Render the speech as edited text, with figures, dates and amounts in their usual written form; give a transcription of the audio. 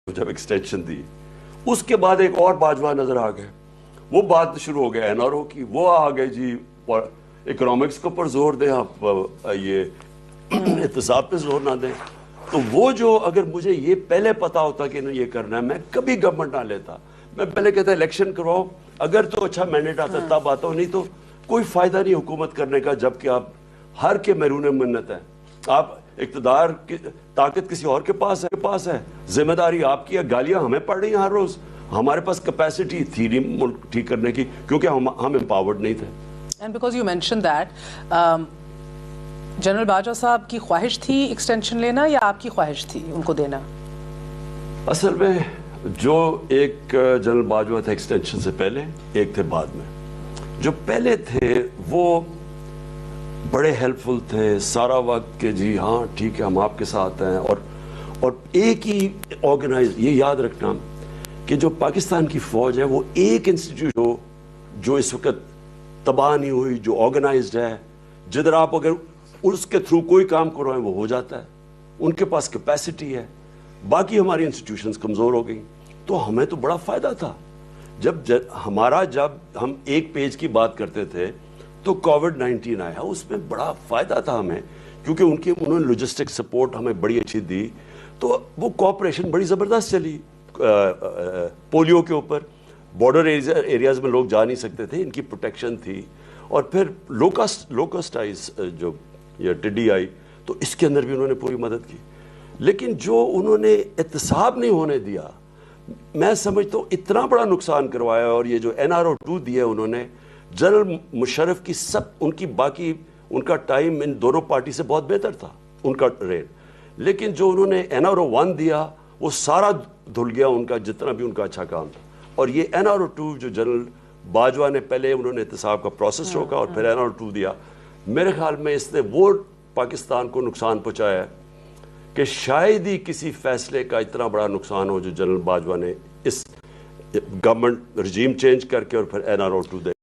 जब एक्सटेंशन दी उसके बाद एक और बाजवा नजर आ गए, वो बात शुरू हो गया एनआरओ की, वो आ गए जी इकोनॉमिक्स के ऊपर जोर दें, आप ये एहतसाब पे जोर ना दें। तो वो जो अगर मुझे ये पहले पता होता कि ये करना है, मैं कभी गवर्नमेंट ना लेता। मैं पहले कहता इलेक्शन करवाओ, अगर तो अच्छा मैंडेट आता तब आता, नहीं तो कोई फायदा नहीं हुकूमत करने का, जबकि आप हर के मरून मिन्नत है। आप इक़्तिदार की ताकत किसी और के पास है, जिम्मेदारी आपकी है। गालियां हमें पड़ रही हैं हर रोज, हमारे पास कैपेसिटी थी नहीं मुल्क ठीक करने की, क्योंकि हम एम्पावर्ड नहीं थे। And because you mention that, general Bajwa साहब की ख्वाहिश थी एक्सटेंशन लेना या आपकी ख्वाहिश थी उनको देना? असल में जो एक जनरल बाजवा थे एक्सटेंशन से पहले, एक थे बाद में। जो पहले थे वो बड़े हेल्पफुल थे सारा वक्त के, जी हाँ ठीक है हम आपके साथ हैं, और एक ही ऑर्गेनाइज। ये याद रखना कि जो पाकिस्तान की फौज है वो एक इंस्टीट्यूट हो जो इस वक्त तबाह नहीं हुई, जो ऑर्गेनाइज्ड है, जिधर आप अगर उसके थ्रू कोई काम करवाएं वो हो जाता है, उनके पास कैपेसिटी है। बाकी हमारी इंस्टीट्यूशंस कमज़ोर हो गई, तो हमें तो बड़ा फ़ायदा था। जब हम एक पेज की बात करते थे तो कोविड-19 आया, उसमें बड़ा फ़ायदा था हमें, क्योंकि उन्होंने लॉजिस्टिक सपोर्ट हमें बड़ी अच्छी दी। तो वो कोऑपरेशन बड़ी ज़बरदस्त चली। पोलियो के ऊपर बॉर्डर एरियाज़ में लोग जा नहीं सकते थे, इनकी प्रोटेक्शन थी। और फिर लोकस्ट आई, जो ये टिड्डी आई, तो इसके अंदर भी उन्होंने पूरी मदद की। लेकिन जो उन्होंने एहतसाब नहीं होने दिया, मैं समझता हूँ इतना बड़ा नुकसान करवाया। और ये जो NRO 2 दिया उन्होंने, जनरल मुशर्रफ की उनका टाइम इन दोनों पार्टी से बहुत बेहतर था उनका रेट, लेकिन जो उन्होंने NRO 1 दिया वो सारा धुल गया उनका, जितना भी उनका अच्छा काम था। और ये NRO 2 जो जनरल बाजवा ने पहले उन्होंने एहतसाब का प्रोसेस रोका और फिर NRO 2 दिया, मेरे ख्याल में इसने वो पाकिस्तान को नुकसान पहुंचाया है कि शायद ही किसी फैसले का इतना बड़ा नुकसान हो जो जनरल बाजवा ने इस गवर्नमेंट रजीम चेंज करके और फिर NRO 2 दे